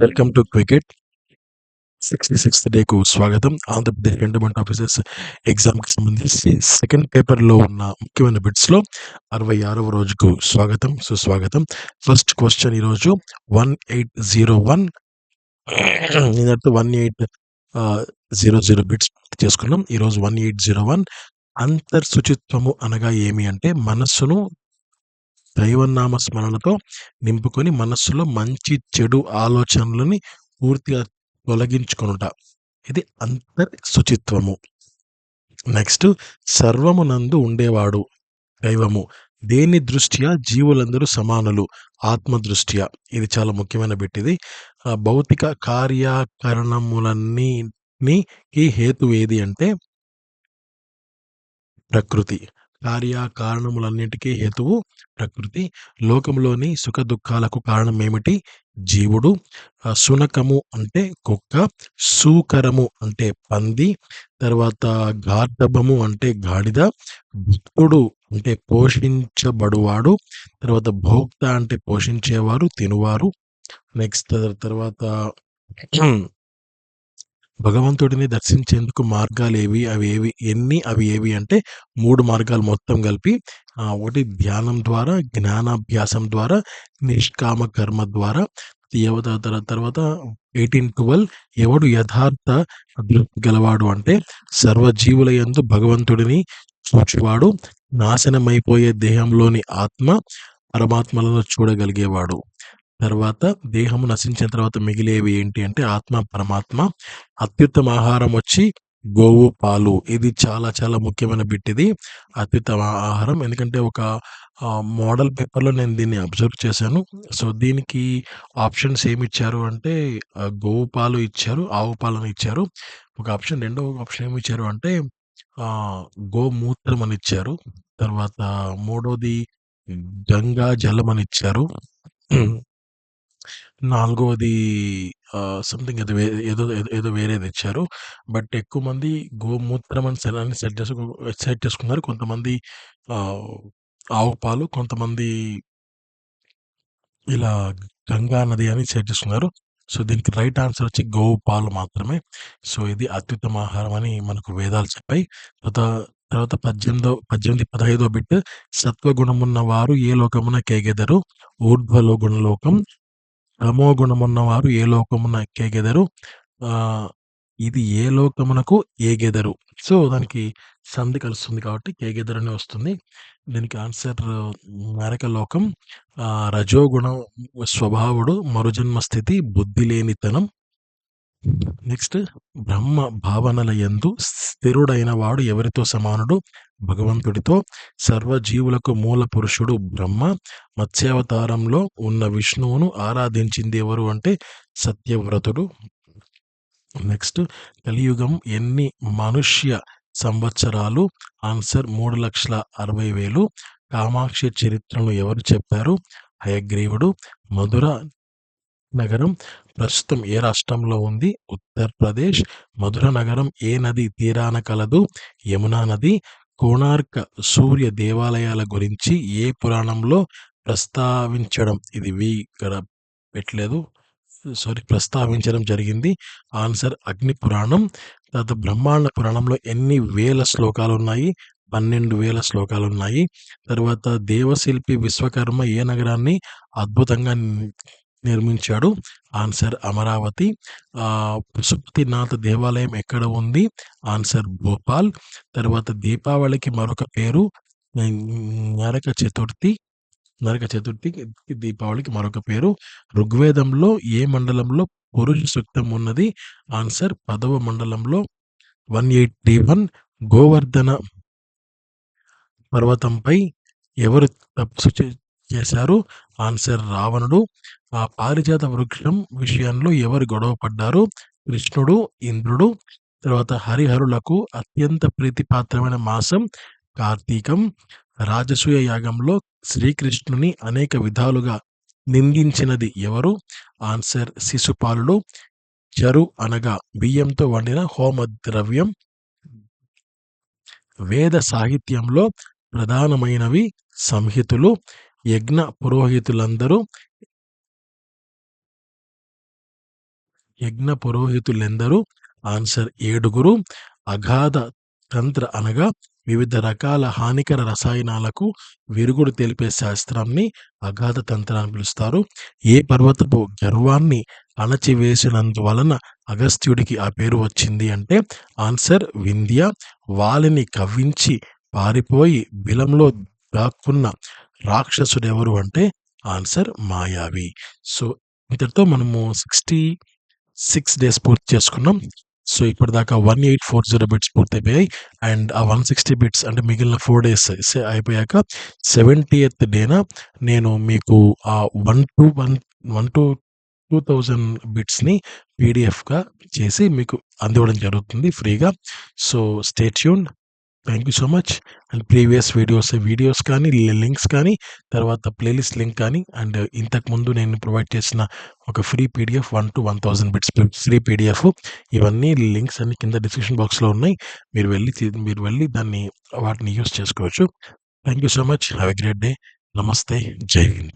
Welcome to cricket 66th డేకు స్వాగతం. Andhra Pradesh endowment officers ఎగ్జామ్కి సంబంధించి సెకండ్ పేపర్లో ఉన్న ముఖ్యమైన బిట్స్లో 66వ రోజుకు స్వాగతం, సుస్వాగతం. ఫస్ట్ క్వశ్చన్ ఈరోజు 1801 నిన్నటితో 1800 బిట్స్ చేసుకున్నాం. ఈరోజు 1801 అంతర్శుచిత్వము అనగా ఏమి అంటే మనస్సును దైవనామ స్మరణతో నింపుకొని మనస్సులో మంచి చెడు ఆలోచనలని పూర్తిగా తొలగించుకొనుట. ఇది అంతర్శుచిత్వము. నెక్స్ట్, సర్వమునందు ఉండేవాడు దైవము. దేని దృష్ట్యా జీవులందరూ సమానులు? ఆత్మ దృష్ట్యా. ఇది చాలా ముఖ్యమైన బిట్ ఇది. భౌతిక కార్యకారణములన్నిటికీ హేతు ఏది అంటే ప్రకృతి. కార్యకారణములన్నిటికీ హేతువు ప్రకృతి. లోకంలోని సుఖ దుఃఖాలకు కారణం ఏమిటి? జీవుడు. శునకము అంటే కుక్క, సూకరము అంటే పంది, తర్వాత గార్ధబము అంటే గాడిద, భక్తుడు అంటే పోషించబడువాడు, తర్వాత భోక్త అంటే పోషించేవారు, తినువారు. నెక్స్ట్ తర్వాత భగవంతుడిని దర్శించేందుకు మార్గాలేవి? అవి ఏవి అంటే 3 మార్గాలు మొత్తం కలిపి. ఒకటి ధ్యానం ద్వారా, జ్ఞానాభ్యాసం ద్వారా, నిష్కామ కర్మ ద్వారా. తర్వాత 1812 ఎవడు యథార్థ దృష్టి గలవాడు అంటే సర్వజీవులయందు భగవంతుడిని చూచువాడు, నాశనమైపోయే దేహంలోని ఆత్మ పరమాత్మలను చూడగలిగేవాడు. తర్వాత దేహము నశించిన తర్వాత మిగిలేవి ఏంటి అంటే ఆత్మ, పరమాత్మ. అత్యుత్తమ ఆహారం వచ్చి గోవు పాలు. ఇది చాలా చాలా ముఖ్యమైన బిట్ ఇది, అత్యుత్తమ ఆహారం. ఎందుకంటే ఒక మోడల్ పేపర్లో నేను దీన్ని అబ్జర్వ్ చేశాను. సో దీనికి ఆప్షన్స్ ఏమి ఇచ్చారు అంటే గోవు పాలు ఇచ్చారు, ఆవు పాలను ఇచ్చారు. ఒక ఆప్షన్, రెండో ఆప్షన్ ఏమి ఇచ్చారు అంటే గోమూత్రం అని ఇచ్చారు. తర్వాత మూడోది గంగా జలం అని ఇచ్చారు. నాలుగవది సంథింగ్ ఏదో వేరేది ఇచ్చారు. బట్ ఎక్కువ మంది గోమూత్రం అని సెట్ చేసుకున్నారు. కొంతమంది ఆవు పాలు, కొంతమంది ఇలా గంగా నది అని సెట్ చేసుకున్నారు. సో దీనికి రైట్ ఆన్సర్ వచ్చి గోవు పాలు మాత్రమే. సో ఇది అత్యుత్తమ ఆహారం అని మనకు వేదాలు చెప్పాయి. తర్వాత 15వ బిట్. సత్వగుణమున్న వారు ఏ లోకమున కేగెదరు? ఊర్ధ్వలో గుణలోకం. తమో గుణమున్నవారు ఏ లోకమున కేగెదరు? ఇది ఏ లోకమునకు ఏగెదరు. సో దానికి సంధి కలుస్తుంది కాబట్టి కేగెదరు అని వస్తుంది. దీనికి ఆన్సర్ నరకలోకం. రజోగుణం స్వభావుడు, మరుజన్మ స్థితి, బుద్ధి లేనితనం. నెక్స్ట్, బ్రహ్మ భావనల యందు స్థిరుడైన వాడు ఎవరితో సమానుడు? భగవంతుడితో. సర్వజీవులకు మూల పురుషుడు బ్రహ్మ. మత్స్యావతారంలో ఉన్న విష్ణువును ఆరాధించింది ఎవరు అంటే సత్యవ్రతుడు. నెక్స్ట్, కలియుగం ఎన్ని మనుష్య సంవత్సరాలు? ఆన్సర్ 3,60,000. కామాక్షి చరిత్రను ఎవరు చెప్పారు? హయగ్రీవుడు. మధుర నగరం ప్రస్తుతం ఏ రాష్ట్రంలో ఉంది? ఉత్తరప్రదేశ్. మధుర నగరం ఏ నది తీరాన కలదు? యమునా నది. కోణార్క సూర్య దేవాలయాల గురించి ఏ పురాణంలో ప్రస్తావించడం ఇక్కడ పెట్టలేదు, ప్రస్తావించడం జరిగింది? ఆన్సర్ అగ్ని పురాణం. తర్వాత బ్రహ్మాండ పురాణంలో ఎన్ని వేల శ్లోకాలు ఉన్నాయి? 12,000 శ్లోకాలు ఉన్నాయి. తర్వాత దేవశిల్పి విశ్వకర్మ ఏ నగరాన్ని అద్భుతంగా నిర్మించాడు? ఆన్సర్ అమరావతి. పశుపతినాథ దేవాలయం ఎక్కడ ఉంది? ఆన్సర్ భోపాల్. తర్వాత దీపావళికి మరొక పేరు నరక చతుర్థి. దీపావళికి మరొక పేరు. ఋగ్వేదంలో ఏ మండలంలో పురుష సూక్తం ఉన్నది? ఆన్సర్ 10వ మండలంలో. 1831 గోవర్ధన పర్వతంపై ఎవరు తపస్సు చేశారు? ఆన్సర్ రావణుడు. పారిజాత వృక్షం విషయంలో ఎవరు గొడవ పడ్డారు? కృష్ణుడు, ఇంద్రుడు. తర్వాత హరిహరులకు అత్యంత ప్రీతిపాత్రమైన మాసం కార్తీకం. రాజసూయ యాగంలో శ్రీకృష్ణుని అనేక విధాలుగా నిందించినది ఎవరు? ఆన్సర్ శిశుపాలుడు. చరు అనగా బియ్యంతో వండిన హోమ ద్రవ్యం. వేద సాహిత్యంలో ప్రధానమైనవి సంహితులు. యజ్ఞ పురోహితులందరూ యజ్ఞ పురోహితులెందరు? ఆన్సర్ 7. అగాధ తంత్ర అనగా వివిధ రకాల హానికర రసాయనాలకు విరుగుడు తెలిపే శాస్త్రాన్ని అగాధ తంత్ర అని పిలుస్తారు. ఏ పర్వతపు గర్వాన్ని అణచివేసినందువలన అగస్త్యుడికి ఆ పేరు వచ్చింది అంటే ఆన్సర్ వింధ్య. వాలిని కవ్వించి పారిపోయి బిలంలో దాక్కున్న రాక్షసుడెవరు అంటే ఆన్సర్ మాయావి. సో ఇంతటితో మనము 66 డేస్ పూర్తి చేసుకున్నాం. సో ఇప్పటిదాకా 1840 బిట్స్ పూర్తయిపోయాయి. అండ్ ఆ 160 బిట్స్ అంటే మిగిలిన 4 డేస్ అయిపోయాక 70th డేన నేను మీకు ఆ 1 to 2000 బిట్స్ని పీడిఎఫ్గా చేసి మీకు అందివ్వడం జరుగుతుంది ఫ్రీగా. So stay tuned. Thank you so much. And previous videos కానీ లింక్స్ కానీ తర్వాత ప్లేలిస్ట్ లింక్ కానీ అండ్ ఇంతకుముందు నేను ప్రొవైడ్ చేసిన ఒక free PDF 1 to 1000 bits free PDF ఇవన్నీ లింక్స్ అన్ని కింద డిస్క్రిప్షన్ బాక్స్లో ఉన్నాయి. మీరు వెళ్ళి దాన్ని వాటిని యూస్ చేసుకోవచ్చు. Thank you so much. Have a great day. నమస్తే. జై హింద్.